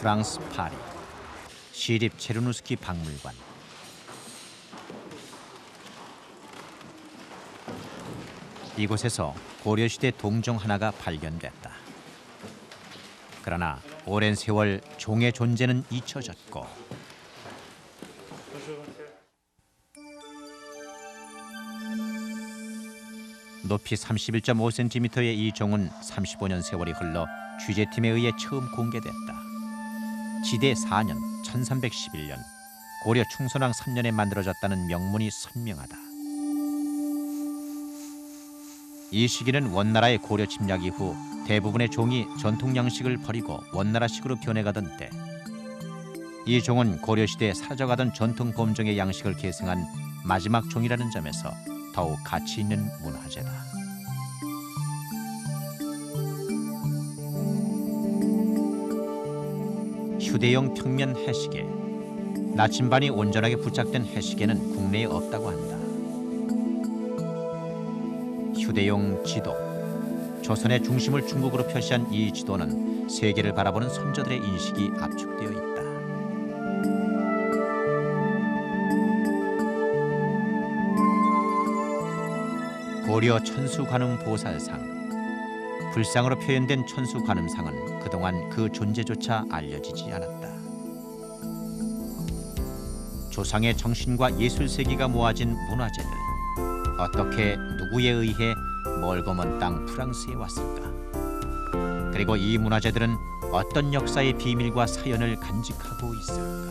프랑스 파리 시립 체르누스키 박물관. 이곳에서 고려시대 동종 하나가 발견됐다. 그러나 오랜 세월 종의 존재는 잊혀졌고 높이 31.5cm의 이 종은 35년 세월이 흘러 취재팀에 의해 처음 공개됐다. 지대 4년 1311년 고려 충선왕 3년에 만들어졌다는 명문이 선명하다. 이 시기는 원나라의 고려 침략 이후 대부분의 종이 전통 양식을 버리고 원나라식으로 변해가던 때, 이 종은 고려시대에 사라져가던 전통 범종의 양식을 계승한 마지막 종이라는 점에서 더욱 가치 있는 문화재다. 휴대용 평면 해시계. 나침반이 온전하게 부착된 해시계는 국내에 없다고 한다. 휴대용 지도. 조선의 중심을 중국으로 표시한 이 지도는 세계를 바라보는 선조들의 인식이 압축되어 있다. 고려 천수관음보살상. 불상으로 표현된 천수관음상은 그동안 그 존재조차 알려지지 않았다. 조상의 정신과 예술 세계가 모아진 문화재들. 어떻게 누구에 의해 멀고 먼 땅 프랑스에 왔을까? 그리고 이 문화재들은 어떤 역사의 비밀과 사연을 간직하고 있을까?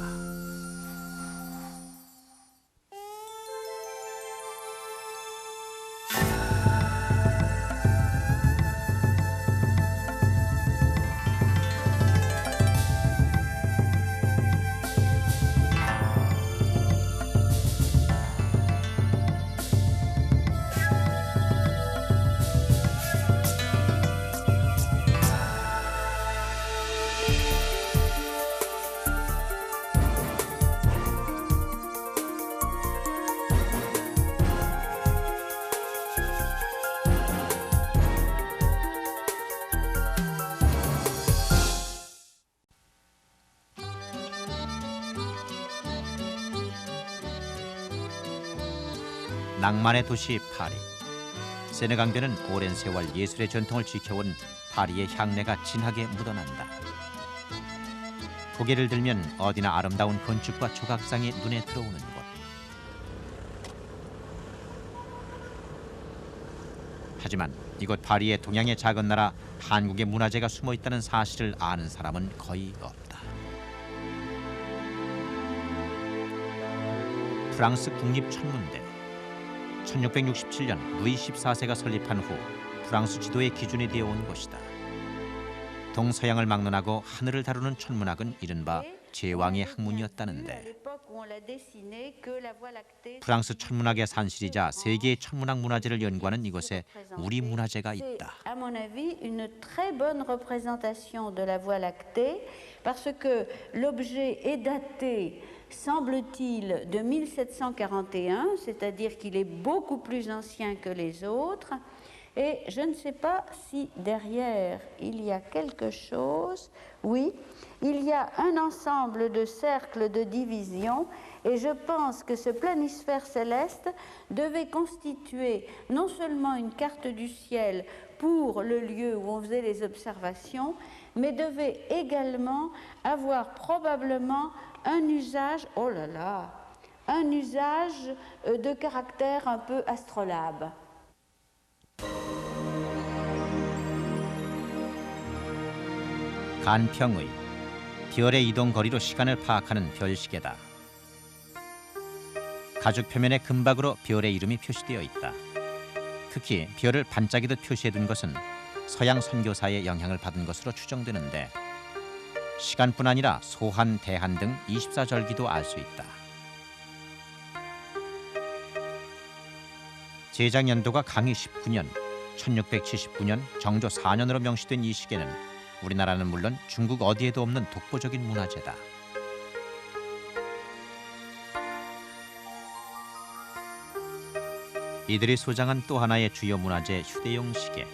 낭만의 도시 파리. 세네강대는 오랜 세월 예술의 전통을 지켜온 파리의 향내가 진하게 묻어난다. 고개를 들면 어디나 아름다운 건축과 조각상이 눈에 들어오는 곳. 하지만 이곳 파리의 동양의 작은 나라 한국의 문화재가 숨어 있다는 사실을 아는 사람은 거의 없다. 프랑스 국립천문대. 1667년 루이 14세가 설립한 후 프랑스 지도의 기준이 되어온 곳이다. 동서양을 막론하고 하늘을 다루는 천문학은 이른바 제왕의 학문이었다는데, 프랑스 천문학의 산실이자 세계의 천문학 문화재를 연구하는 이곳에 우리 문화재가 있다. À mon avis, une très bonne représentation de la Voie lactée, parce que l'objet est daté, semble-t-il, de 1741, c'est-à-dire qu'il est beaucoup plus ancien que les autres. Et je ne sais pas si derrière il y a quelque chose. Oui, il y a un ensemble de cercles de division et je pense que ce planisphère céleste devait constituer non seulement une carte du ciel pour le lieu où on faisait les observations, mais devait également avoir probablement un usage, oh là là, un usage de caractère un peu astrolabe. 간평의. 별의 이동 거리로 시간을 파악하는 별시계다. 가죽 표면에 금박으로 별의 이름이 표시되어 있다. 특히 별을 반짝이듯 표시해둔 것은 서양 선교사의 영향을 받은 것으로 추정되는데, 시간뿐 아니라 소한, 대한 등 24절기도 알 수 있다. 제작 연도가 강희 19년, 1679년 정조 4년으로 명시된 이 시계는 우리나라는 물론 중국 어디에도 없는 독보적인 문화재다. 이들이 소장한 또 하나의 주요 문화재 휴대용 시계.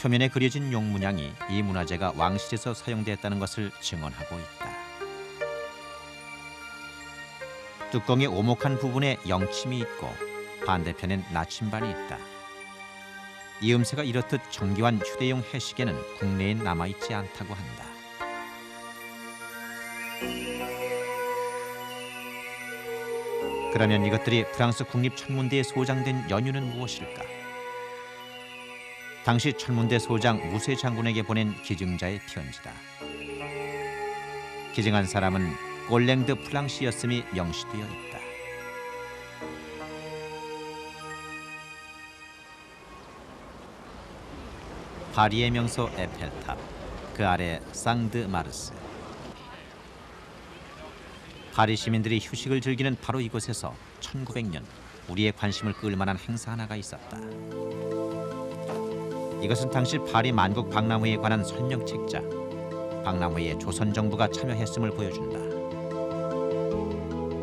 표면에 그려진 용문양이 이 문화재가 왕실에서 사용됐다는 것을 증언하고 있다. 뚜껑의 오목한 부분에 영침이 있고 반대편엔 나침반이 있다. 이 음새가 이렇듯 정교한 휴대용 해시계는 국내에 남아있지 않다고 한다. 그러면 이것들이 프랑스 국립천문대에 소장된 연유는 무엇일까? 당시 천문대 소장 무쇠 장군에게 보낸 기증자의 편지다. 기증한 사람은 꼴랭드 플랑시였음이 명시되어 있다. 파리의 명소 에펠탑, 그 아래 상드 마르스. 파리 시민들이 휴식을 즐기는 바로 이곳에서 1900년 우리의 관심을 끌 만한 행사 하나가 있었다. 이것은 당시 파리 만국 박람회에 관한 설명책자. 박람회에 조선 정부가 참여했음을 보여준다.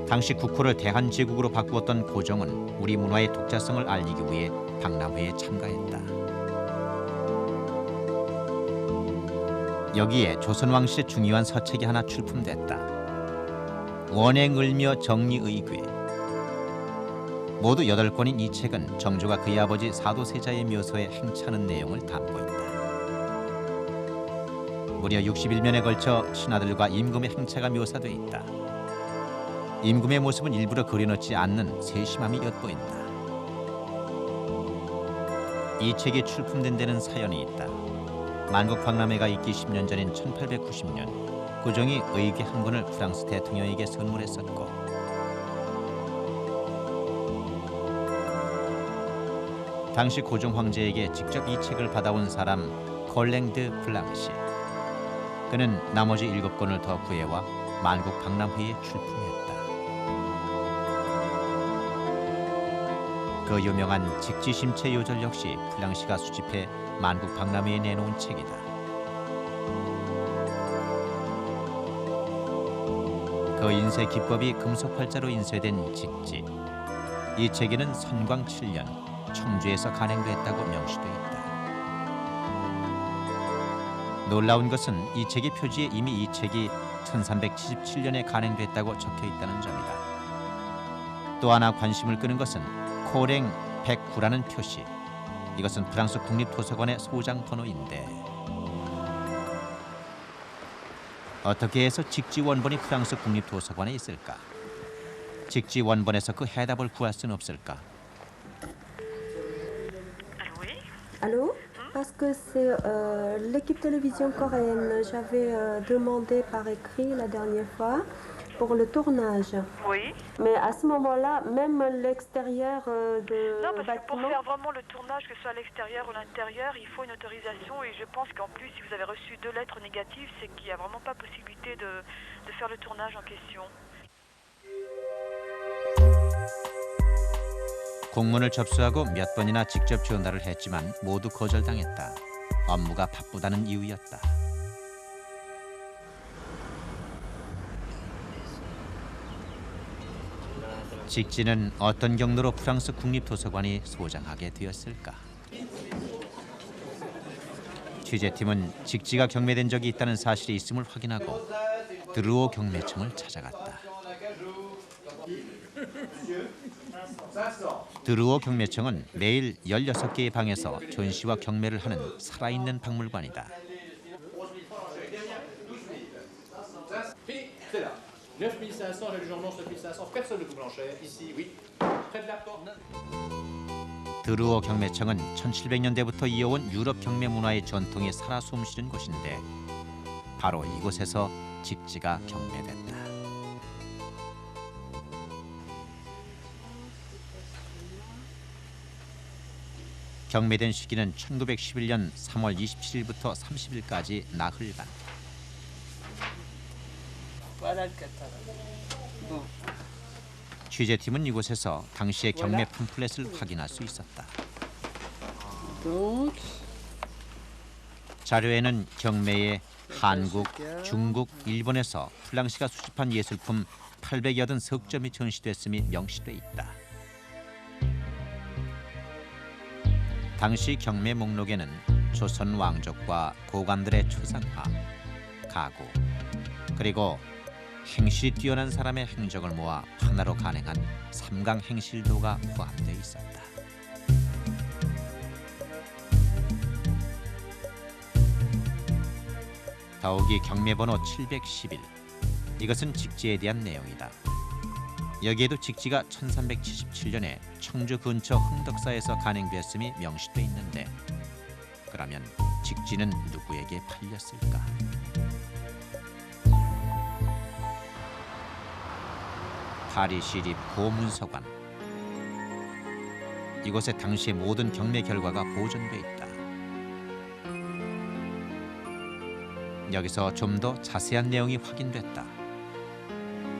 당시 국호를 대한제국으로 바꾸었던 고종은 우리 문화의 독자성을 알리기 위해 박람회에 참가했다. 여기에 조선 왕실의 중요한 서책이 하나 출품됐다. 원행을며 정리의궤. 모두 8권인 이 책은 정조가 그의 아버지 사도세자의 묘소에 행차하는 내용을 담고 있다. 무려 61면에 걸쳐 신하들과 임금의 행차가 묘사돼 있다. 임금의 모습은 일부러 그려놓지 않는 세심함이 엿보인다. 이 책이 출품된 데는 사연이 있다. 만국 박람회가 있기 10년 전인 1890년 고종이 의궤 한 권을 프랑스 대통령에게 선물했었고 당시 고종 황제에게 직접 이 책을 받아온 사람 콜랭드 플랑시. 그는 나머지 7권을 더 구해와 만국 박람회에 출품했다. 그 유명한 직지심체 요절 역시 플랑시가 수집해 만국 박람회에 내놓은 책이다. 그 인쇄 기법이 금속 활자로 인쇄된 직지. 이 책에는 선광 7년 청주에서 간행됐다고 명시돼 있다. 놀라운 것은 이 책의 표지에 이미 이 책이 1377년에 간행됐다고 적혀 있다는 점이다. 또 하나 관심을 끄는 것은 코랭 109라는 표시. 이것은 프랑스 국립도서관의 소장 번호인데 어떻게 해서 직지 원본이 프랑스 국립도서관에 있을까? 직지 원본에서 그 해답을 구할 수는 없을까? Allô? Parce que c'est l'équipe télévision coréenne. J'avais demandé par écrit la dernière fois pour le tournage. Oui. Mais à ce moment-là, même l'extérieur de Non, parce que pour bâtiment... faire vraiment le tournage, que ce soit à l'extérieur ou à l'intérieur, il faut une autorisation. Et je pense qu'en plus, si vous avez reçu 2 lettres négatives, c'est qu'il n'y a vraiment pas possibilité de faire le tournage en question. 공문을 접수하고 몇 번이나 직접 전달을 했지만 모두 거절당했다. 업무가 바쁘다는 이유였다. 직지는 어떤 경로로 프랑스 국립도서관이 소장하게 되었을까? 취재팀은 직지가 경매된 적이 있다는 사실이 있음을 확인하고 드루오 경매청을 찾아갔다. 드루오 경매청은 매일 16개의 방에서 전시와 경매를 하는 살아있는 박물관이다. 드루오 경매청은 1700년대부터 이어온 유럽 경매 문화의 전통이 살아 숨쉬는 곳인데 바로 이곳에서 직지가 경매됐다. 경매된 시기는 1911년 3월 27일부터 30일까지 나흘간. 취재팀은 이곳에서 당시의 경매 팜플렛을 확인할 수 있었다. 자료에는 경매에 한국, 중국, 일본에서 플랑시가 수집한 예술품 880석점이 전시됐음이 명시돼 있다. 당시 경매 목록에는 조선 왕족과 고관들의 초상화, 가구, 그리고 행실이 뛰어난 사람의 행적을 모아 하나로 간행한 삼강 행실도가 포함되어 있었다. 더욱이 경매번호 711, 이것은 직지에 대한 내용이다. 여기에도 직지가 1377년에 청주 근처 흥덕사에서 간행되었음이 명시돼 있는데, 그러면 직지는 누구에게 팔렸을까? 파리시립 고문서관. 이곳에 당시의 모든 경매 결과가 보존돼 있다. 여기서 좀 더 자세한 내용이 확인됐다.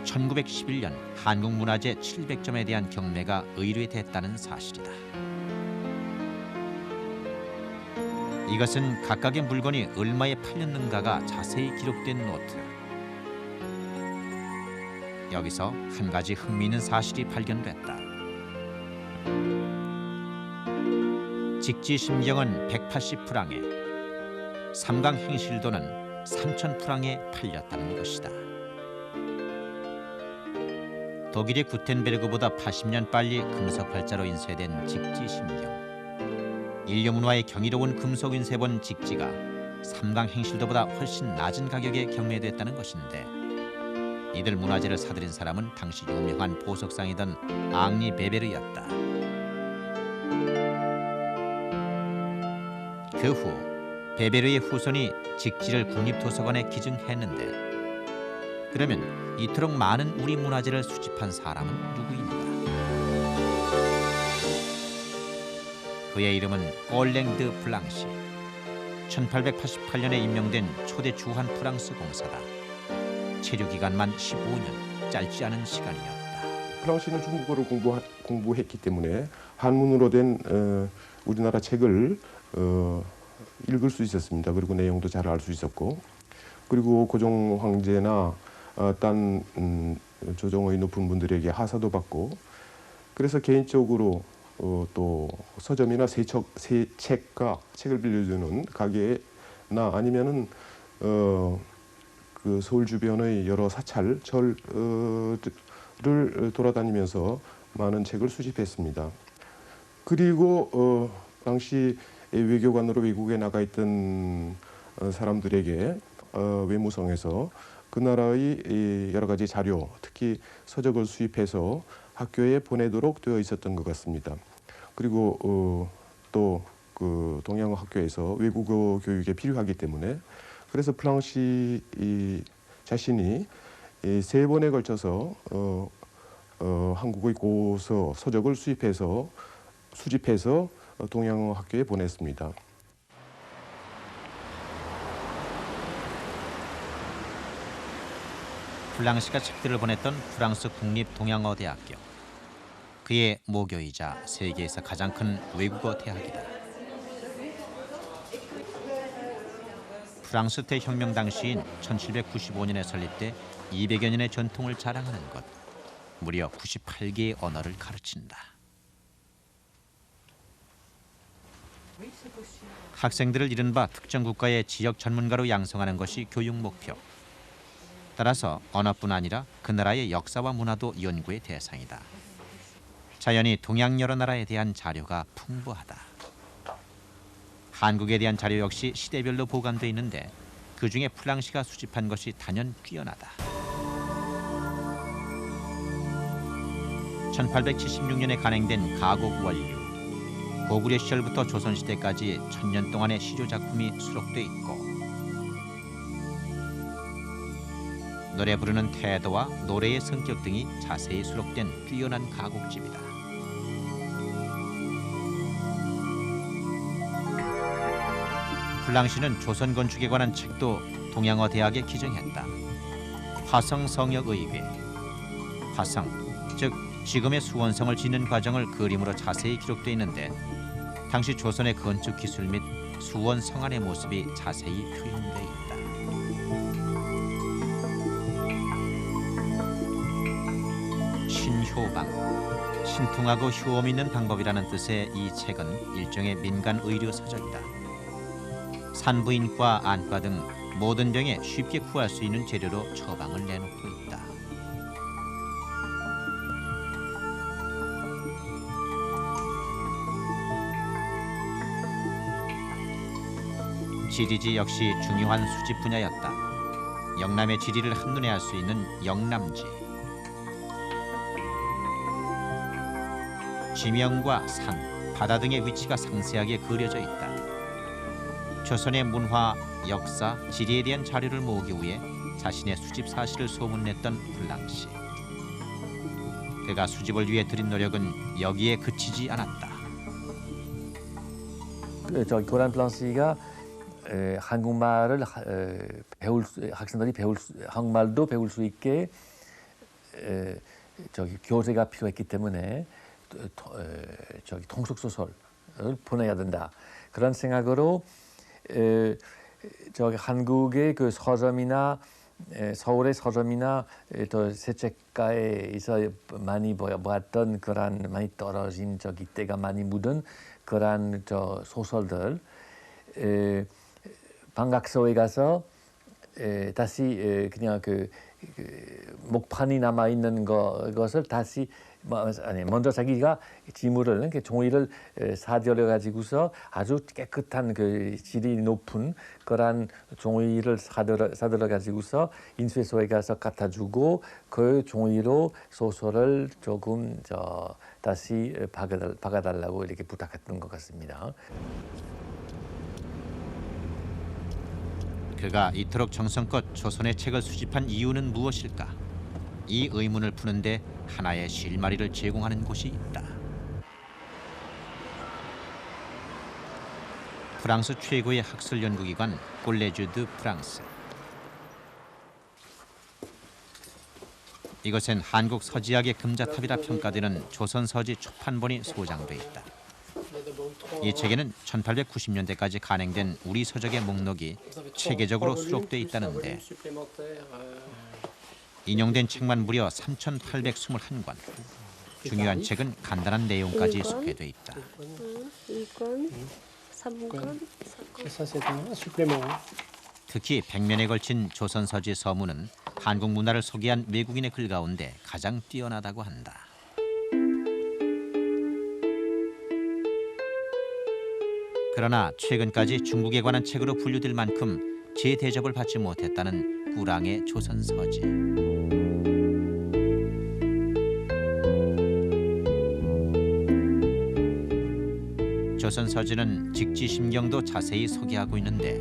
1911년 한국문화재 700점에 대한 경매가 의뢰됐다는 사실이다. 이것은 각각의 물건이 얼마에 팔렸는가가 자세히 기록된 노트. 여기서 한 가지 흥미있는 사실이 발견됐다. 직지 심경은 180프랑에, 삼강 행실도는 3000프랑에 팔렸다는 것이다. 독일의 구텐베르그보다 80년 빨리 금속 활자로 인쇄된 직지 심경. 인류 문화의 경이로운 금속 인쇄본 직지가 삼강 행실도보다 훨씬 낮은 가격에 경매됐다는 것인데, 이들 문화재를 사들인 사람은 당시 유명한 보석상이던 앙리 베베르였다. 그 후 베베르의 후손이 직지를 국립도서관에 기증했는데, 그러면 이토록 많은 우리 문화재를 수집한 사람은 누구인가? 그의 이름은 올랭 드 플랑시. 1888년에 임명된 초대 주한 프랑스 공사다. 체류 기간만 15년, 짧지 않은 시간이었다. 플랑시는 중국어를 공부했기 때문에 한문으로 된 우리나라 책을 읽을 수 있었습니다. 그리고 내용도 잘 알 수 있었고, 그리고 고종 황제나 딴 조정의 높은 분들에게 하사도 받고, 그래서 개인적으로 또 서점이나 책을 빌려주는 가게나 아니면은 그 서울 주변의 여러 사찰, 절을 돌아다니면서 많은 책을 수집했습니다. 그리고 당시 외교관으로 외국에 나가 있던 사람들에게 외무성에서 그 나라의 여러 가지 자료, 특히 서적을 수입해서 학교에 보내도록 되어 있었던 것 같습니다. 그리고 또 그 동양어 학교에서 외국어 교육에 필요하기 때문에, 그래서 플랑시 자신이 3번에 걸쳐서 한국의 고서 서적을 수집해서 동양어 학교에 보냈습니다. 플랑시가 책들을 보냈던 프랑스 국립동양어대학교. 그의 모교이자 세계에서 가장 큰 외국어 대학이다. 프랑스 대혁명 당시인 1795년에 설립돼 200여 년의 전통을 자랑하는 것. 무려 98개의 언어를 가르친다. 학생들을 이른바 특정 국가의 지역 전문가로 양성하는 것이 교육 목표. 따라서 언어뿐 아니라 그 나라의 역사와 문화도 연구의 대상이다. 자연히 동양 여러 나라에 대한 자료가 풍부하다. 한국에 대한 자료 역시 시대별로 보관돼 있는데, 그중에 플랑시가 수집한 것이 단연 뛰어나다. 1876년에 간행된 가곡 원류. 고구려 시절부터 조선시대까지 1000년 동안의 시조 작품이 수록돼 있고, 노래 부르는 태도와 노래의 성격 등이 자세히 수록된 뛰어난 가곡집이다. 플랑시는 조선 건축에 관한 책도 동양어 대학에 기증했다. 화성 성역의궤. 화성, 즉 지금의 수원성을 짓는 과정을 그림으로 자세히 기록되어 있는데, 당시 조선의 건축 기술 및 수원 성안의 모습이 자세히 표현되어 있다. 신효방, 신통하고 효험 있는 방법이라는 뜻의 이 책은 일종의 민간 의료 서적이다. 산부인과, 안과 등 모든 병에 쉽게 구할 수 있는 재료로 처방을 내놓고 있다. 지리지 역시 중요한 수집 분야였다. 영남의 지리를 한눈에 알 수 있는 영남지. 지명과 산, 바다 등의 위치가 상세하게 그려져 있다. 조선의 문화, 역사, 지리에 대한 자료를 모으기 위해 자신의 수집 사실을 소문냈던 플랑시. 그가 수집을 위해 들인 노력은 여기에 그치지 않았다. 저기 고란 플랑시가 한국말을 학생들이 한국말도 배울 수 있게 저기 교재가 필요했기 때문에 저기 통속 소설을 보내야 된다. 그런 생각으로 저기 한국의 그 서점이나 서울의 서점이나 또 세책가에서 많이 보았던 그런 많이 떨어진 저기 때가 많이 묻은 그런 저 소설들 방각서에 가서 다시 그냥 그 목판이 남아 있는 것을 다시 먼저 자기가 지물을 종이를 사들여 가지고서 아주 깨끗한 그 질이 높은 그런 종이를 사들여 가지고서 인쇄소에 가서 갖다 주고 그 종이로 소설을 조금 다시 박아달라고 이렇게 부탁했던 것 같습니다. 그가 이토록 정성껏 조선의 책을 수집한 이유는 무엇일까? 이 의문을 푸는데 하나의 실마리를 제공하는 곳이 있다. 프랑스 최고의 학술 연구기관 콜레주 드 프랑스. 이것엔 한국 서지학의 금자탑이라 평가되는 조선 서지 초판본이 소장돼 있다. 이 책에는 1890년대까지 간행된 우리 서적의 목록이 체계적으로 수록돼 있다는데 인용된 책만 무려 3,821권. 중요한 책은 간단한 내용까지 소개돼 있다. 2권, 3권, 4권. 특히 100면에 걸친 조선 서지 서문은 한국 문화를 소개한 외국인의 글 가운데 가장 뛰어나다고 한다. 그러나 최근까지 중국에 관한 책으로 분류될 만큼 재대접을 받지 못했다는 꾸랑의 조선 서지. 조선 서지는 직지심경도 자세히 소개하고 있는데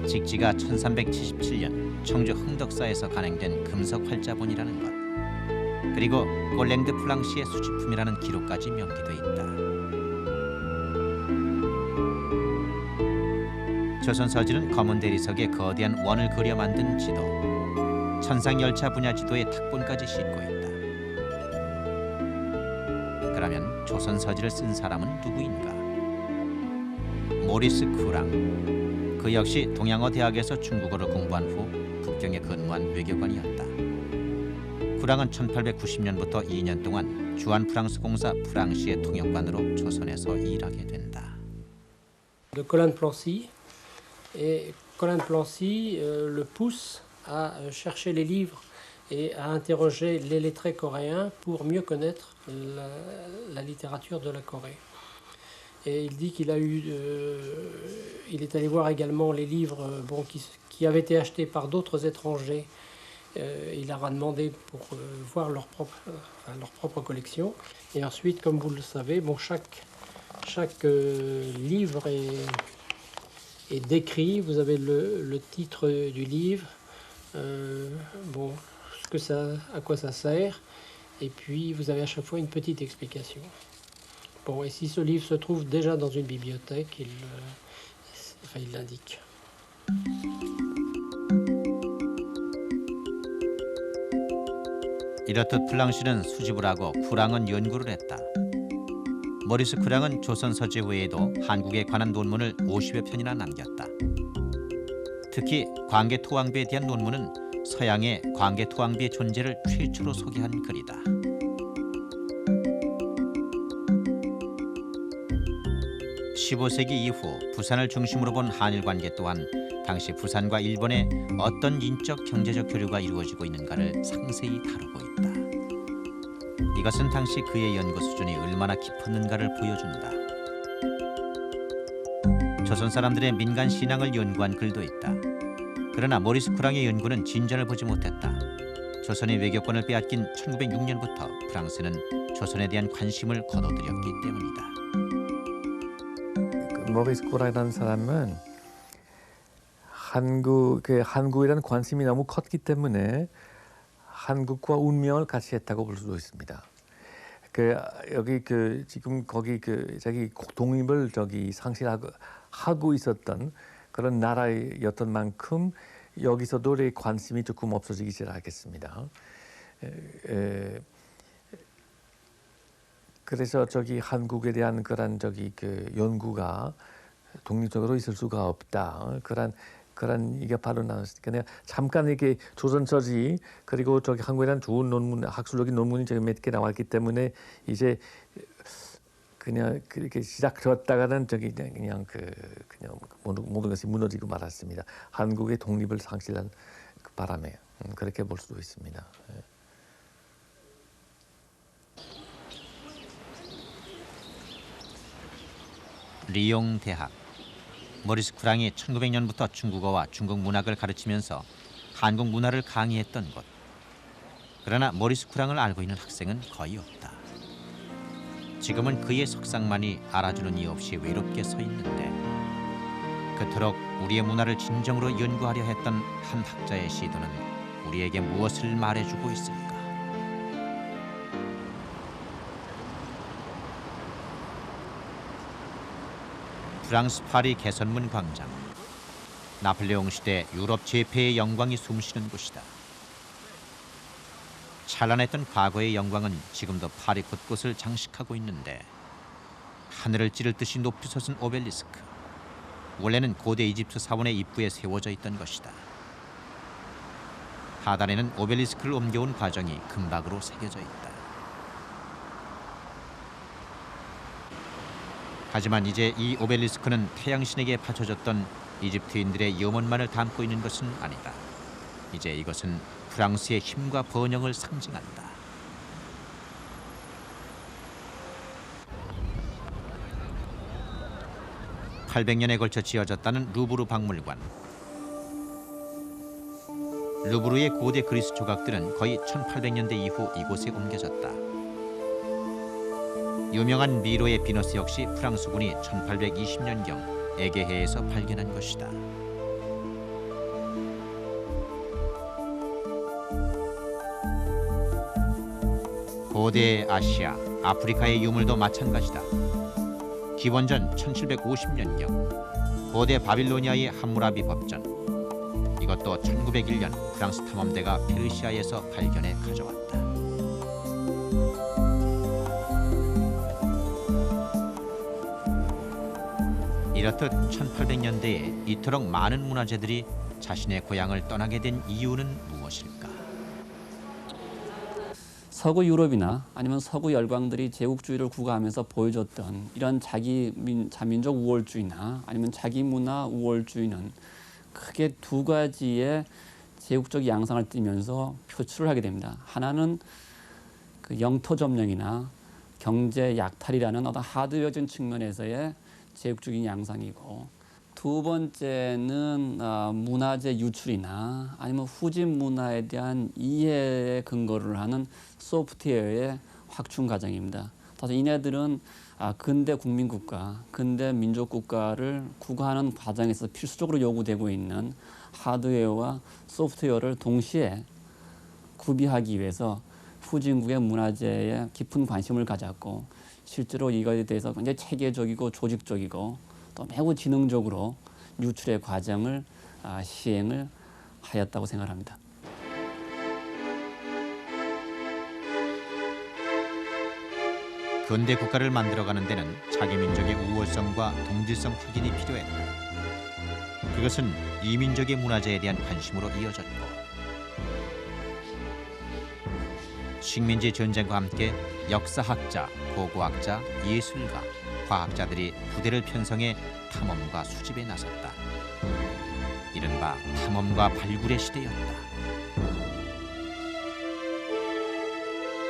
직지가 1377년 청주 흥덕사에서 간행된 금석 활자본이라는 것, 그리고 꼴랭드 플랑시의 수집품이라는 기록까지 명기돼 있다. 조선 서지는 검은 대리석에 거대한 원을 그려 만든 지도, 천상열차 분야 지도에 탁본까지 싣고 있다. 그러면 조선 서지를 쓴 사람은 누구인가? 모리스 쿠랑. 그 역시 동양어 대학에서 중국어를 공부한 후 북경에 근무한 외교관이었다. 쿠랑은 1890년부터 2년 동안 주한 프랑스 공사 프랑시의 통역관으로 조선에서 일하게 된다. De Colin-Plancy, et Colin-Plancy le pousse à chercher les livres et à interroger les lettrés coréens pour mieux connaître la littérature de la Corée. Et il dit qu'il a il est allé voir également les livres qui avaient été achetés par d'autres étrangers. Il leur a demandé pour voir leur propre collection. Et ensuite, comme vous le savez, chaque livre est décrit. Vous avez le titre du livre, à quoi ça sert, et puis vous avez à chaque fois une petite explication. Bon, et si ce livre se trouve déjà dans une bibliothèque, il l'indique. 이렇듯 플랑시는 수집을 하고 쿠랑은 연구를 했다. 모리스 쿠랑은 조선 서지 외에도 한국에 관한 논문을 50여 편이나 남겼다. 특히 광개토왕비에 대한 논문은 서양의 광개토왕비의 존재를 최초로 소개한 글이다. 15세기 이후 부산을 중심으로 본 한일 관계 또한 당시 부산과 일본의 어떤 인적 경제적 교류가 이루어지고 있는가를 상세히 다루고 있다. 이것은 당시 그의 연구 수준이 얼마나 깊었는가를 보여준다. 조선 사람들의 민간 신앙을 연구한 글도 있다. 그러나 모리스 쿠랑의 연구는 진전을 보지 못했다. 조선의 외교권을 빼앗긴 1906년부터 프랑스는 조선에 대한 관심을 거둬들였기 때문이다. 모리스 쿠랑이라는 사람은 한국이라는 관심이 너무 컸기 때문에 한국과 운명을 같이 했다고 볼 수도 있습니다. 지금 거기 자기 독립을 상실하고 있었던 그런 나라였던 만큼 여기서도 관심이 조금 없어지기 시작했습니다. 그래서 한국에 대한 그런 연구가 독립적으로 있을 수가 없다. 그런 이게 바로 나왔으니까 내가 잠깐 이렇게 조선서지 그리고 한국에 대한 좋은 논문, 학술적인 논문이 몇 개 나왔기 때문에 이제 그냥 그렇게 시작되었다가는 그냥 모든 것이 무너지고 말았습니다. 한국의 독립을 상실한 그 바람에 그렇게 볼 수도 있습니다. 리옹 대학. 모리스 쿠랑이 1900년부터 중국어와 중국 문학을 가르치면서 한국 문화를 강의했던 곳. 그러나 모리스 쿠랑을 알고 있는 학생은 거의 없다. 지금은 그의 석상만이 알아주는 이 없이 외롭게 서 있는데 그토록 우리의 문화를 진정으로 연구하려 했던 한 학자의 시도는 우리에게 무엇을 말해주고 있을까? 프랑스 파리 개선문 광장. 나폴레옹 시대 유럽 제패의 영광이 숨쉬는 곳이다. 찬란했던 과거의 영광은 지금도 파리 곳곳을 장식하고 있는데 하늘을 찌를 듯이 높이 솟은 오벨리스크. 원래는 고대 이집트 사원의 입구에 세워져 있던 것이다. 하단에는 오벨리스크를 옮겨온 과정이 금박으로 새겨져 있다. 하지만 이제 이 오벨리스크는 태양신에게 바쳐졌던 이집트인들의 염원만을 담고 있는 것은 아니다. 이제 이것은 프랑스의 힘과 번영을 상징한다. (800년에) 걸쳐 지어졌다는 루브르 박물관. 루브르의 고대 그리스 조각들은 거의 1800년대 이후 이곳에 옮겨졌다. 유명한 미로의 비너스 역시 프랑스군이 1820년경 에게해에서 발견한 것이다. 고대 아시아, 아프리카의 유물도 마찬가지다. 기원전 1750년경 고대 바빌로니아의 함무라비 법전. 이것도 1901년 프랑스 탐험대가 페르시아에서 발견해 가져왔다. 이렇듯 1800년대에 이토록 많은 문화재들이 자신의 고향을 떠나게 된 이유는 무엇일까? 서구 유럽이나 아니면 서구 열강들이 제국주의를 구가하면서 보여줬던 이런 자민족 우월주의나 아니면 자기 문화 우월주의는 크게 두 가지의 제국적 양상을 띠면서 표출을 하게 됩니다. 하나는 그 영토 점령이나 경제 약탈이라는 어떤 하드웨어적인 측면에서의 제국적인 양상이고, 두 번째는 문화재 유출이나 아니면 후진 문화에 대한 이해에 근거를 하는 소프트웨어의 확충 과정입니다. 따라서 이네들은 근대 국민국가, 근대 민족국가를 구가하는 과정에서 필수적으로 요구되고 있는 하드웨어와 소프트웨어를 동시에 구비하기 위해서 후진국의 문화재에 깊은 관심을 가졌고, 실제로 이것에 대해서 굉장히 체계적이고 조직적이고 또 매우 지능적으로 유출의 과정을 시행을 하였다고 생각합니다. 근대 국가를 만들어가는 데는 자기 민족의 우월성과 동질성 확인이 필요했다. 그것은 이민족의 문화재에 대한 관심으로 이어졌고, 식민지 전쟁과 함께 역사학자, 고고학자, 예술가, 과학자들이 부대를 편성해 탐험과 수집에 나섰다. 이른바 탐험과 발굴의 시대였다.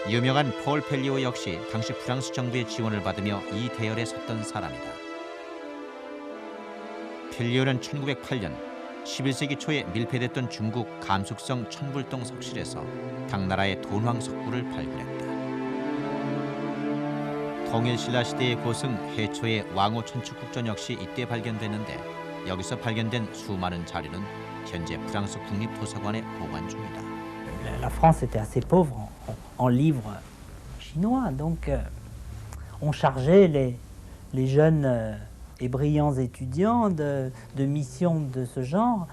유명한 폴 펠리오 역시 당시 프랑스 정부의 지원을 받으며 이 대열에 섰던 사람이다. 펠리오는 1908년 11세기 초에 밀폐됐던 중국 감숙성 천불동 석실에서 당나라의 돈황 석굴을 발굴했다. 통일신라 시대의 고승 해초의 왕호 천축국전 역시 이때 발견됐는데 여기서 발견된 수많은 자료는 현재 프랑스 국립도서관에 보관 중이다. La France était assez pauvre en livres chinois, donc on chargeait les jeunes et brillants étudiants de missions de ce genre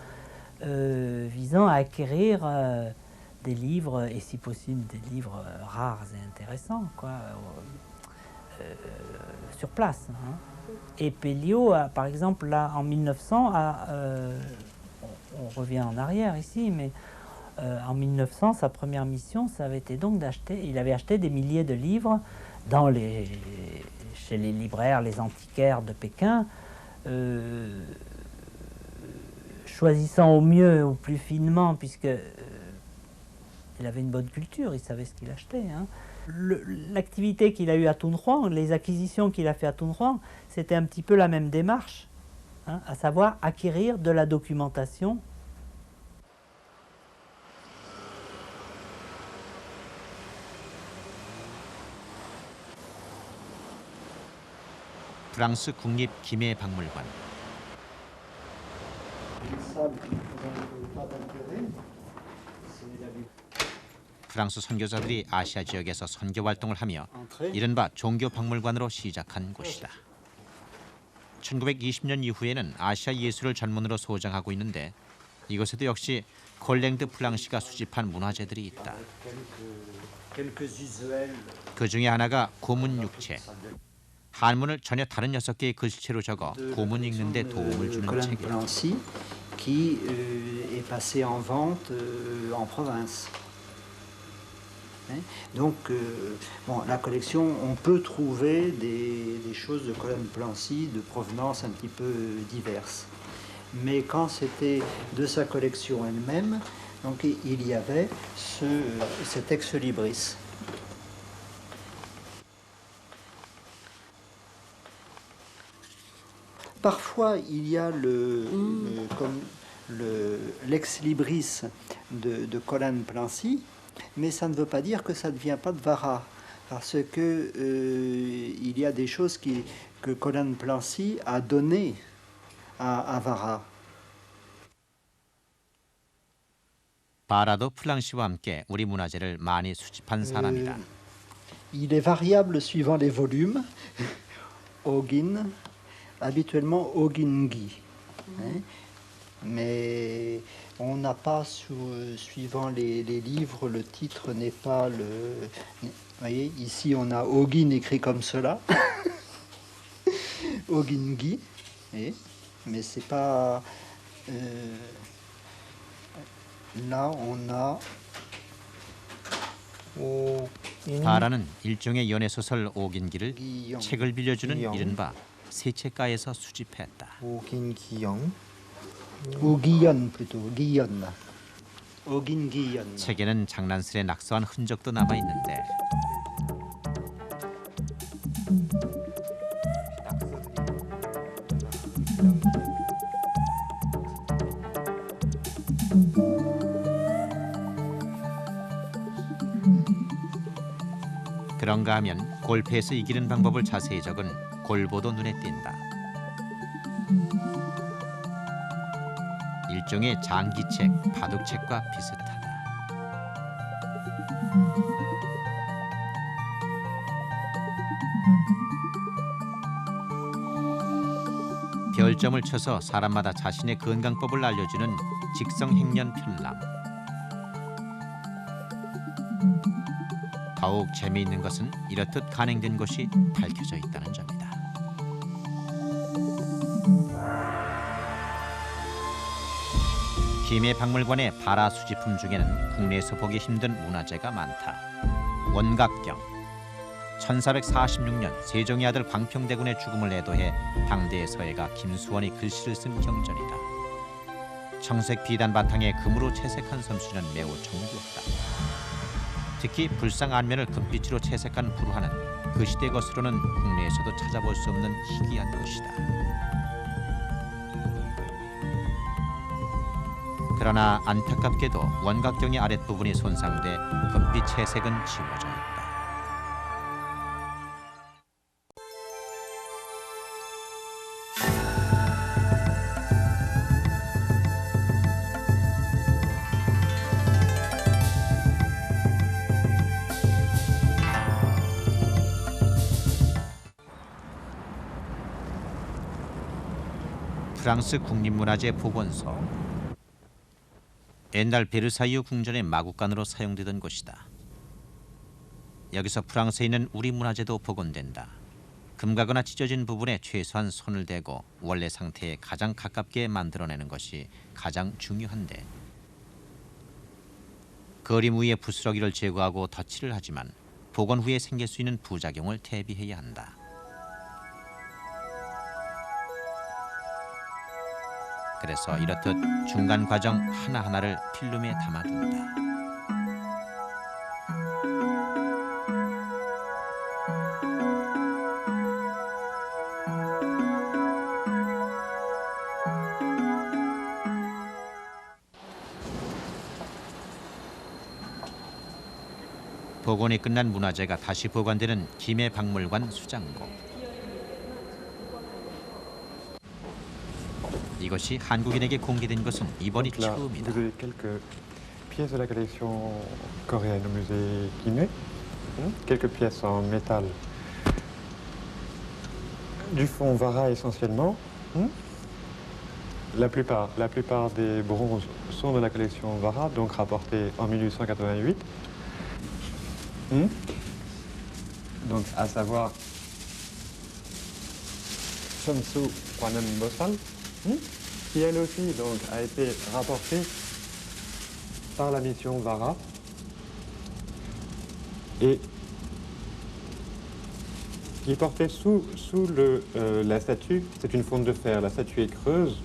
visant à acquérir des livres, et si possible des livres rares et intéressants, quoi, sur place. Hein. Et Pelliot, par exemple, là, en 1900, on revient en arrière ici, mais en 1900, sa première mission, ça avait été donc d'acheter, il avait acheté des milliers de livres chez les libraires, les antiquaires de Pékin, choisissant au mieux, au plus finement, puisque il avait une bonne culture, il savait ce qu'il achetait. Hein. L'activité qu'il a eue à Tunhuang, les acquisitions qu'il a fait à Tunhuang, c'était un petit peu la même démarche, hein, à savoir acquérir de la documentation. 프랑스 국립 김해박물관. 프랑스 선교사들이 아시아 지역에서 선교 활동을 하며 이른바 종교 박물관으로 시작한 곳이다. 1920년 이후에는 아시아 예술을 전문으로 소장하고 있는데 이곳에도 역시 콜랭드 플랑시가 수집한 문화재들이 있다. 그 중에 하나가 고문 육체. 한문을 전혀 다른 6개의 글씨체로 적어 고문 읽는 데 도움을 주는 책이다. qui est passé en vente en province. Donc, bon, la collection, on peut trouver des choses de Colonne Plancy de provenance un petit peu diverses. Mais quand c'était de sa collection elle-même, donc il y avait cet ex-libris. Parfois, il y a l'ex-libris de Colin Plancy, mais ça ne veut pas dire que ça ne vient pas de Vara, parce que il y a des choses que Colin Plancy a données à Vara. 바라도 플랑시와 함께 우리 문화재를 많이 수집한 사람이다. Il est variable suivant les volumes. Ogin, habituellement Ogingi. Mais on n'a pas, suivant les livres, le titre n'est pas le... Vous voyez, ici on a Ogin écrit comme cela. Ogingi. Mais c'est pas... là on a... 바라는 일종의 연애소설 오긴기를 책을 빌려주는 이른바 세책가에서 수집했다. 오긴기영. 오기연 plutôt, 기연. 오긴기연. 책에는 장난스레 낙서한 흔적도 남아 있는데 그런가 하면 골패에서 이기는 방법을 자세히 적은 골보도 눈에 띈다. 일종의 장기책, 바둑책과 비슷하다. 별점을 쳐서 사람마다 자신의 건강법을 알려주는 직성행련 편람. 더욱 재미있는 것은 이렇듯 간행된 것이 밝혀져 있다는 점이다. 김해박물관의 바라 수집품 중에는 국내에서 보기 힘든 문화재가 많다. 원각경, 1446년 세종의 아들 광평대군의 죽음을 애도해 당대의 서예가 김수원이 글씨를 쓴 경전이다. 청색 비단 바탕에 금으로 채색한 솜씨는 매우 정교하다. 특히 불상 안면을 금빛으로 채색한 불화는 그 시대 것으로는 국내에서도 찾아볼 수 없는 희귀한 것이다. 그러나 안타깝게도 원각경의 아랫부분이 손상돼 금빛 채색은 지워져 있다. 프랑스 국립문화재 복원소. 옛날 베르사유 궁전의 마구간으로 사용되던 곳이다. 여기서 프랑스에 있는 우리 문화재도 복원된다. 금가거나 찢어진 부분에 최소한 손을 대고 원래 상태에 가장 가깝게 만들어내는 것이 가장 중요한데, 그림 위에 부스러기를 제거하고 덧칠을 하지만 복원 후에 생길 수 있는 부작용을 대비해야 한다. 그래서 이렇듯 중간 과정 하나하나를 필름에 담아둔다. 복원이 끝난 문화재가 다시 보관되는 김해박물관 수장고. 이것이 한국인에게 공개된 것은 이번이 처음이다. Vous avez quelques pièces de la collection coréenne au musée Guimet, quelques pièces en métal du fonds Vara essentiellement. La plupart des bronzes sont de la collection Vara, donc rapportés en 1888. Donc à savoir Sonsu Kwanem Bosal, qui elle aussi donc, a été rapportée par la mission Vara et qui est portée sous la statue. C'est une fonte de fer, la statue est creuse.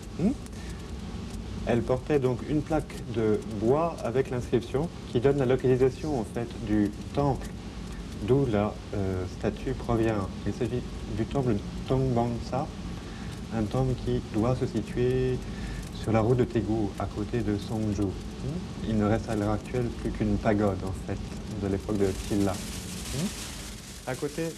Elle portait donc une plaque de bois avec l'inscription qui donne la localisation en fait du temple d'où la statue provient. Il s'agit du temple de Tongbangsa, un temple qui doit se situer sur la route de Taegu, à côté de Songju. Il ne reste à l'heure actuelle plus qu'une pagode, en fait, de l'époque de Chilla. À côté...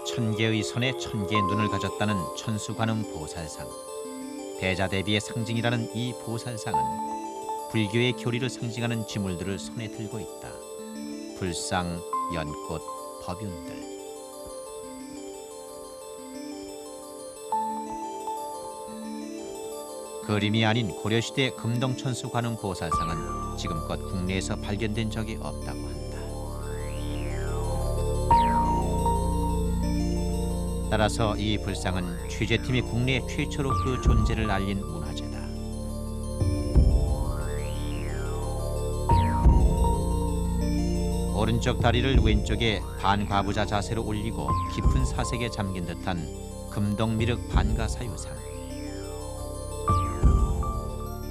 천개의 손에 천개의 눈을 가졌다는 천수관음 보살상. 대자대비의 상징이라는 이 보살상은 불교의 교리를 상징하는 지물들을 손에 들고 있다. 불상, 연꽃, 법윤들. 그림이 아닌 고려시대 금동천수관음 보살상은 지금껏 국내에서 발견된 적이 없다고 한다. 따라서 이 불상은 취재팀이 국내 최초로 그 존재를 알린 문화재다. 오른쪽 다리를 왼쪽에 반과부자 자세로 올리고 깊은 사색에 잠긴 듯한 금동미륵 반가사유상.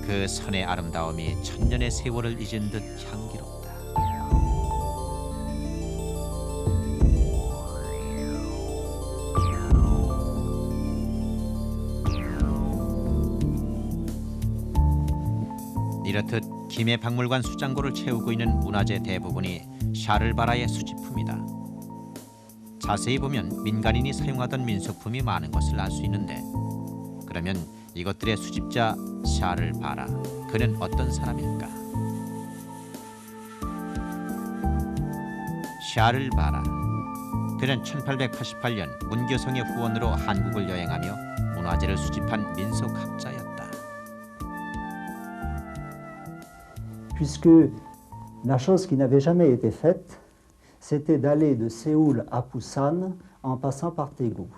그 선의 아름다움이 천년의 세월을 잊은 듯 향기롭다. 이렇듯 김해박물관 수장고를 채우고 있는 문화재 대부분이 샤를바라의 수집품이다. 자세히 보면 민간인이 사용하던 민속품이 많은 것을 알 수 있는데, 그러면 이것들의 수집자 샤를바라, 그는 어떤 사람일까? 샤를바라, 그는 1888년 문교성의 후원으로 한국을 여행하며 문화재를 수집한 민속학자였다. Puisque la chose qui n'avait jamais été faite, c'était d'aller de Séoul à Busan en passant par Taegu.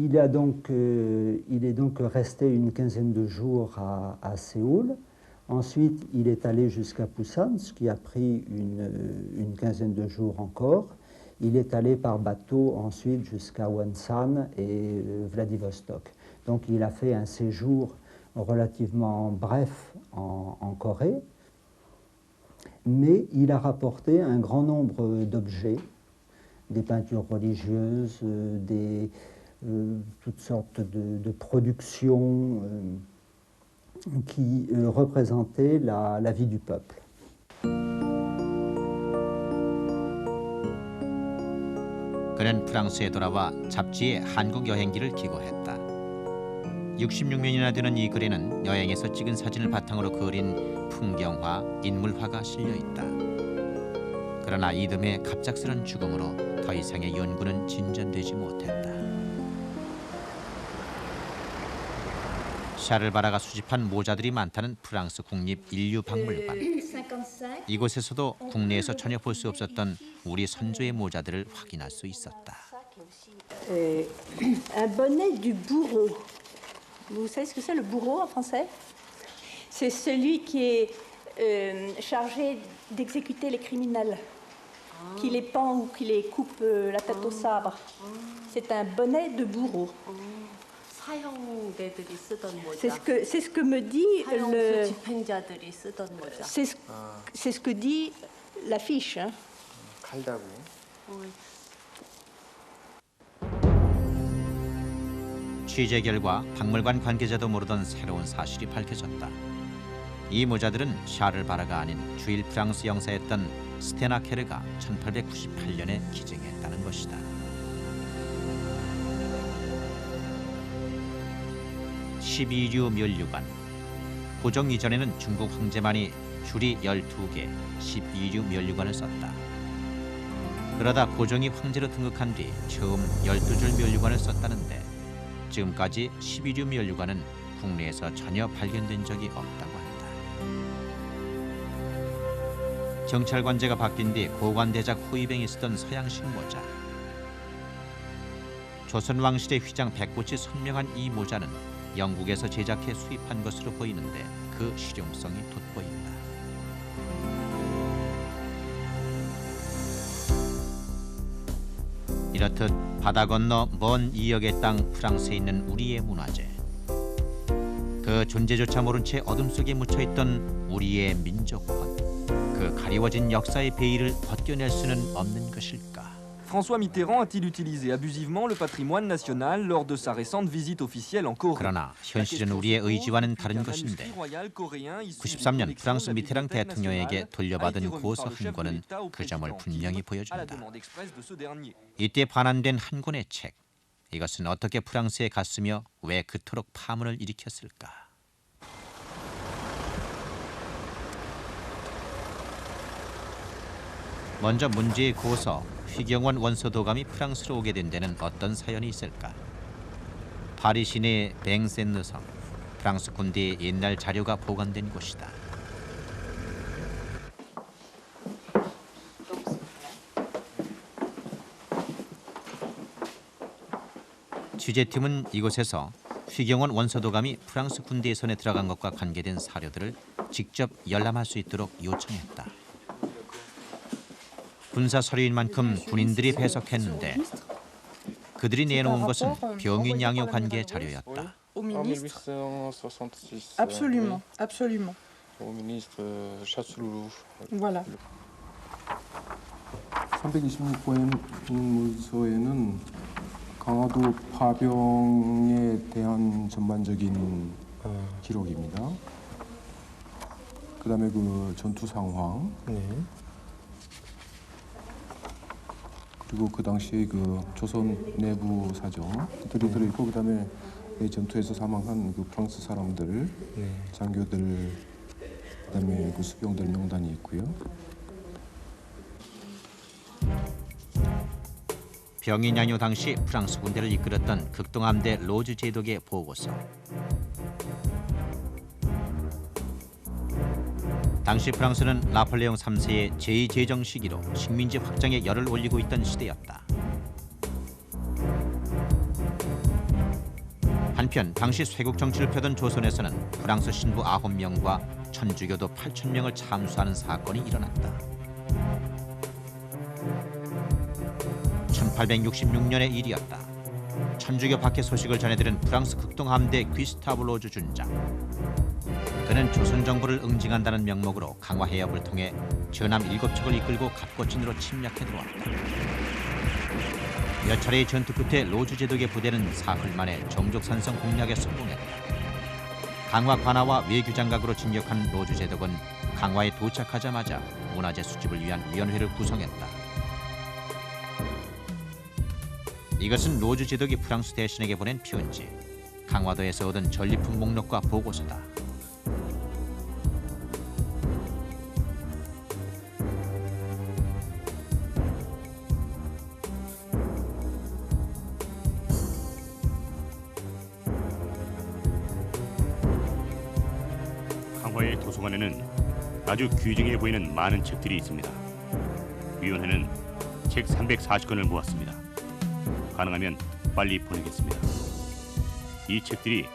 il est donc resté une quinzaine de jours à Séoul. Ensuite, il est allé jusqu'à Busan, ce qui a pris une quinzaine de jours encore. Il est allé par bateau ensuite jusqu'à Wonsan et Vladivostok. Donc il a fait un séjour relativement bref en Corée, mais il a rapporté un grand nombre d'objets, des peintures religieuses, toutes sortes de productions qui représentaient la vie du peuple. 그는 프랑스에 돌아와 잡지에 한국 여행기를 기고했다. 66년이나 되는 이 글에는 여행에서 찍은 사진을 바탕으로 그린 풍경화, 인물화가 실려 있다. 그러나 이듬해 갑작스런 죽음으로 더 이상의 연구는 진전되지 못했다. 샤를 바라가 수집한 모자들이 많다는 프랑스 국립인류박물관. 이곳에서도 국내에서 전혀 볼 수 없었던 우리 선조의 모자들을 확인할 수 있었다. Un bonnet du bourreau. Vous savez ce que c'est le bourreau en français? C'est celui qui est chargé d'exécuter les criminels, qui les pend ou qui les coupe la tête au sabre. C'est un bonnet de bourreau. C'est ce que me dit c'est ce que dit l'affiche. Hein. 취재 결과 박물관 관계자도 모르던 새로운 사실이 밝혀졌다. 이 모자들은 샤를 바라가 아닌 주일 프랑스 영사였던 스테나 케르가 1898년에 기증했다는 것이다. (12류) 면류관. 고종 이전에는 중국 황제만이 줄이 12개, 12류 면류관을 썼다. 그러다 고종이 황제로 등극한 뒤 처음 12줄 면류관을 썼다는데 지금까지 12류 면류관은 국내에서 전혀 발견된 적이 없다고 한다. 정찰관제가 바뀐 뒤 고관대작 호위병이 쓰던 서양식 모자. 조선왕실의 휘장 백꽃이 선명한 이 모자는 영국에서 제작해 수입한 것으로 보이는데 그 실용성이 돋보인다. 이렇듯 바다 건너 먼 2억의 땅 프랑스에 있는 우리의 문화재. 그 존재조차 모른 채 어둠 속에 묻혀있던 우리의 민족혼. 그 가리워진 역사의 베일을 벗겨낼 수는 없는 것일까? François Mitterrand a-t-il utilisé abusivement le patrimoine national lors de sa récente visite officielle en Corée? 그러나 현실은 우리의 의지와는 다른 것인데 93년 프랑스 미테랑 대통령에게 돌려받은 고서 한 권은 그 점을 분명히 보여준다. 이때 반환된 한 권의 책. 이것은 어떻게 프랑스에 갔으며 왜 그토록 파문을 일으켰을까? 먼저 문제의 고서, 휘경원 원소도감이 프랑스로 오게 된 데는 어떤 사연이 있을까? 파리 시내 뱅센느성, 프랑스 군대의 옛날 자료가 보관된 곳이다. 취재팀은 이곳에서 휘경원 원소도감이 프랑스 군대의 손에 들어간 것과 관계된 사료들을 직접 열람할 수 있도록 요청했다. 군사 서류인 만큼 군인들이 배석했는데 그들이 내놓은 것은 병인 양요 관계 자료였다. Au ministre. 1866. Absolument, absolument. Au ministre Chasseloup. Voilà. 326번 문서에는 강화도 파병에 대한 전반적인 기록입니다. 그다음에 그 전투 상황. 그리고 그 당시에 그 조선 내부 사정들이 들어있고 그다음에 전투에서 사망한 그 프랑스 사람들, 장교들, 그다음에 그 수병들 명단이 있고요. 병인 양요 당시 프랑스 군대를 이끌었던 극동함대 로즈 제독의 보고서. 당시 프랑스는 나폴레옹 3세의 제2제정 시기로 식민지 확장에 열을 올리고 있던 시대였다. 한편 당시 쇄국 정치를 펴던 조선에서는 프랑스 신부 9명과 천주교도 8,000명을 참수하는 사건이 일어났다. 1866년의 일이었다. 천주교 박해 소식을 전해들은 프랑스 극동함대 귀스타브 로즈 준장. 그는 조선 정부를 응징한다는 명목으로 강화 해협을 통해 전함 7척을 이끌고 갑고친으로 침략해 들어왔다. 몇 차례의 전투 끝에 로즈 제독의 부대는 사흘 만에 정족산성 공략에 성공했다. 강화 관하와 외교 장각으로 진격한 로즈 제독은 강화에 도착하자마자 문화재 수집을 위한 위원회를 구성했다. 이것은 로즈 제독이 프랑스 대신에게 보낸 편지, 강화도에서 얻은 전리품 목록과 보고서다. 강화의 도서관에는 아주 귀중해 보이는 많은 책들이 있습니다. 위원회는 책 340권을 모았습니다. 가능하면 빨리 보내겠습니다. 이 책들이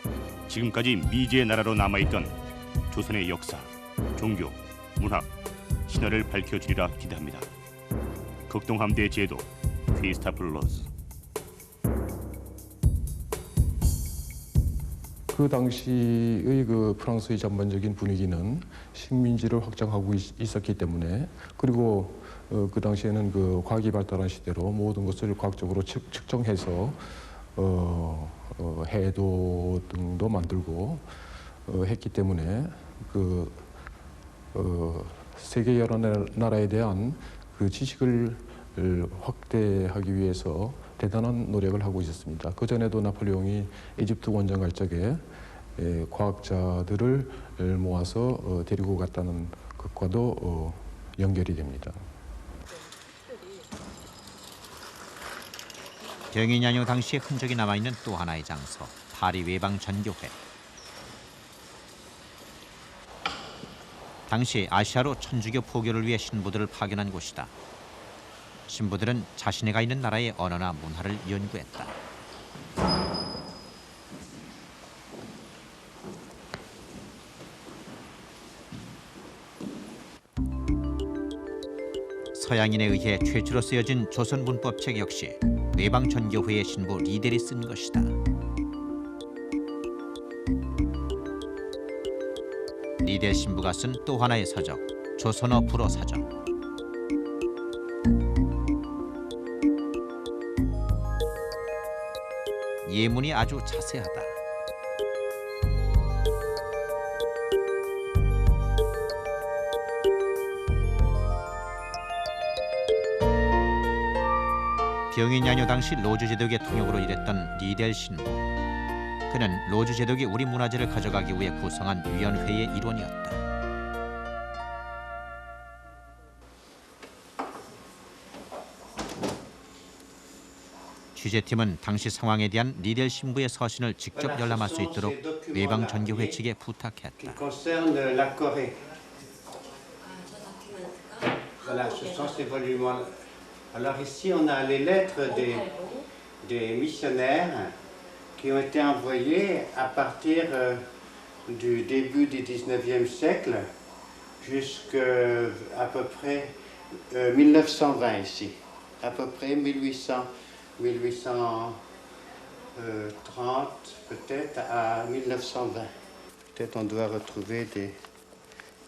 지금까지 미지의 나라로 남아있던 조선의 역사, 종교, 문학, 신화를 밝혀주리라 기대합니다. 극동함대 제독 귀스타프 로즈. 그 당시의 그 프랑스의 전반적인 분위기는 식민지를 확장하고 있었기 때문에, 그리고 그 당시에는 그 과학이 발달한 시대로 모든 것을 과학적으로 측정해서 해도 등도 만들고 했기 때문에 그 세계 여러 나라에 대한 그 지식을 확대하기 위해서 대단한 노력을 하고 있었습니다. 그 전에도 나폴레옹이 이집트 원정 갈 적에 과학자들을 모아서 데리고 갔다는 것과도 연결이 됩니다. 병인야뇨 당시의 흔적이 남아있는 또 하나의 장소, 파리 외방 전교회. 당시 아시아로 천주교 포교를 위해 신부들을 파견한 곳이다. 신부들은 자신네가 있는 나라의 언어나 문화를 연구했다. 서양인에 의해 최초로 쓰여진 조선 문법책 역시 외방전교회의 신부 리델이 쓴 것이다. 리델 신부가 쓴 또 하나의 서적, 조선어 불어 사전. 예문이 아주 자세하다. 병인야뇨 당시 로즈 제독의 통역으로 일했던 리델 신부. 그는 로즈 제독이 우리 문화재를 가져가기 위해 구성한 위원회의 일원이었다. 취재팀은 당시 상황에 대한 리델 신부의 서신을 직접 열람할 수 있도록 외방 전교회 측에 부탁했다. Alors ici, on a les lettres des missionnaires qui ont été envoyées à partir du début du 19e siècle jusqu'à peu près 1920 ici, à peu près 1830 peut-être à 1920. Peut-être on doit retrouver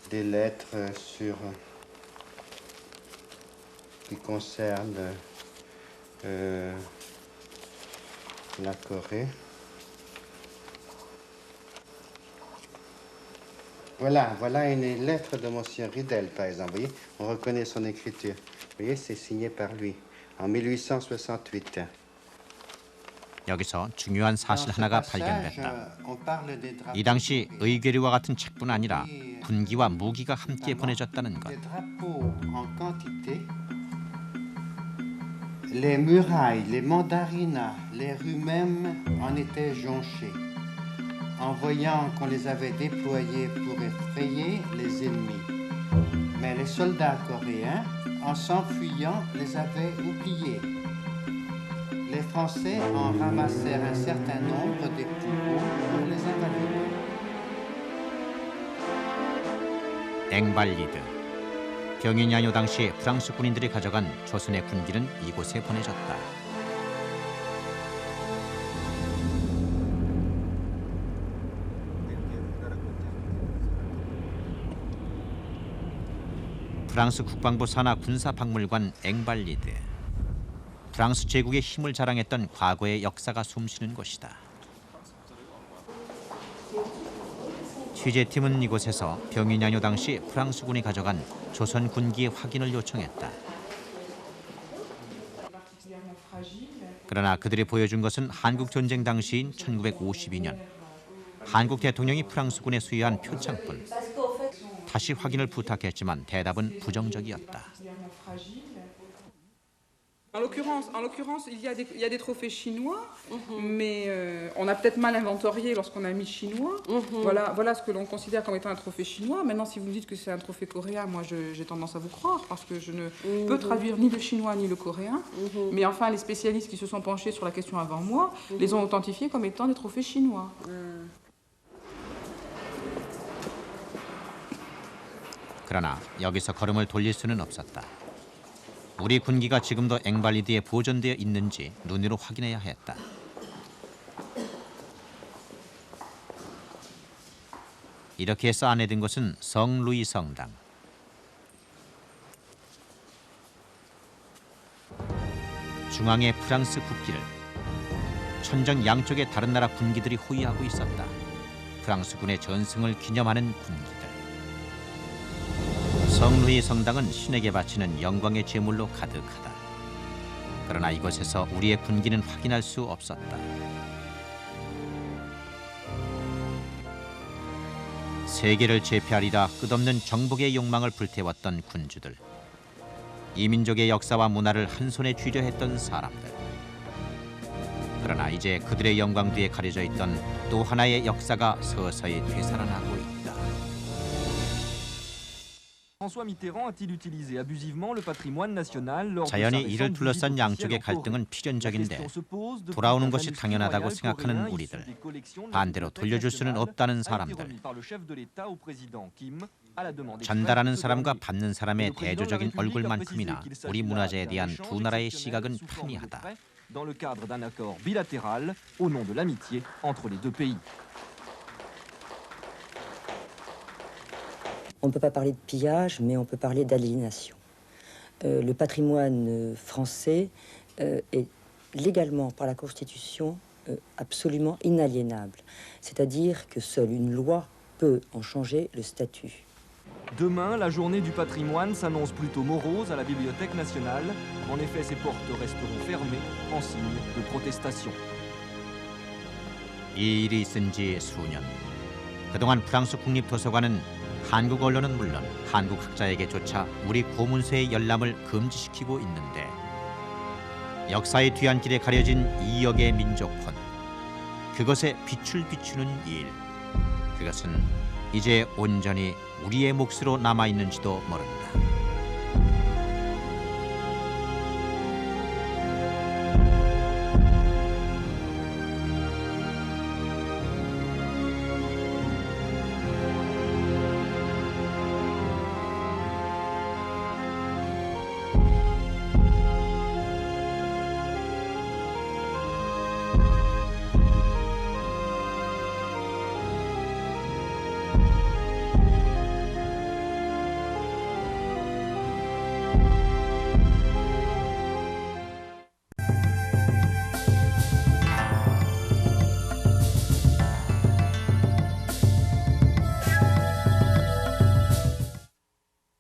des lettres sur qui concerne la Corée. Voilà une lettre de Monsieur Ridel, par exemple. Vous voyez, on reconnaît son écriture. Vous voyez, c'est signé par lui en 1868. 여기서 중요한 사실 하나가 발견됐다. 이 당시 의궤류와 같은 책뿐 아니라 군기와 무기가 함께 보내졌다는 것. Les murailles, les mandarinas, les rues même en étaient jonchées, en voyant qu'on les avait déployées pour effrayer les ennemis. Mais les soldats coréens, en s'enfuyant, les avaient oubliés. les Français en ramassèrent un certain nombre des plus beaux pour les invalides. 앵발리드. 병인 양요 당시 프랑스 군인들이 가져간 조선의 군기는 이곳에 보내졌다. 프랑스 국방부 산하 군사박물관 앵발리드. 프랑스 제국의 힘을 자랑했던 과거의 역사가 숨쉬는 곳이다. 취재팀은 이곳에서 병인양요 당시 프랑스군이 가져간 조선 군기의 확인을 요청했다. 그러나 그들이 보여준 것은 한국 전쟁 당시인 1952년 한국 대통령이 프랑스군에 수여한 표창뿐. 다시 확인을 부탁했지만 대답은 부정적이었다. En l'occurrence, il y a des trophées chinois, mais on a peut-être mal inventorié lorsqu'on a mis chinois. Voilà ce que l'on considère comme étant un trophée chinois. Maintenant, si vous me dites que c'est un trophée coréen, moi j'ai tendance à vous croire parce que je ne peux traduire ni le chinois ni le coréen. Mais enfin, les spécialistes qui se sont penchés sur la question avant moi les ont authentifiés comme étant des trophées chinois. 그러나 여기서 걸음을 돌릴 수는 없었다. 우리 군기가 지금도 앵발리드에 보존되어 있는지 눈으로 확인해야 했다. 이렇게 해서 안에 든 것은 성루이 성당. 중앙에 프랑스 국기를, 천정 양쪽에 다른 나라 군기들이 호위하고 있었다. 프랑스군의 전승을 기념하는 군기들. 성루이 성당은 신에게 바치는 영광의 제물로 가득하다. 그러나 이곳에서 우리의 군기는 확인할 수 없었다. 세계를 제패하리라 끝없는 정복의 욕망을 불태웠던 군주들. 이 민족의 역사와 문화를 한 손에 쥐려 했던 사람들. 그러나 이제 그들의 영광 뒤에 가려져 있던 또 하나의 역사가 서서히 되살아나고 있다. François Mitterrand a-t-il utilisé abusivement le patrimoine national lors de sa 자연히 récente 이를 visite 둘러싼 양쪽의 officielle en Corée? 갈등은 필연적인데 La question se pose depuis 돌아오는 qu'un 것이 manuscrit 당연하다고 royal 생각하는 coréen 우리들, issu des collections de la 반대로 Bibliothèque 돌려줄 수는 nationale 없다는 a été 사람들, remis par le chef de l'État au président Kim à la demande 전달하는 expresse de 사람과 Gandhi. 받는 사람의 Le président de la 대조적인 République a 얼굴만큼이나 précisé qu'il 우리 s'agit 문화재에 d'un 대한 échange 두 나라의 exceptionnel 시각은 sous forme de 편이하다. prêt dans le cadre d'un accord bilatéral au nom de l'amitié entre les deux pays. On ne peut pas parler de pillage, mais on peut parler d'aliénation. Le patrimoine français est légalement, par la Constitution, absolument inaliénable. C'est-à-dire que seule une loi peut en changer le statut. Demain, la journée du patrimoine s'annonce plutôt morose à la Bibliothèque nationale. En effet, ses portes resteront fermées en signe de protestation. 이 일이 있은 지 수년. 그동안 프랑스 국립도서관은 한국 언론은 물론 한국 학자에게조차 우리 고문서의 열람을 금지시키고 있는데 역사의 뒤안길에 가려진 2억의 민족혼, 그것에 빛을 비추는 일, 그것은 이제 온전히 우리의 몫으로 남아있는지도 모른다.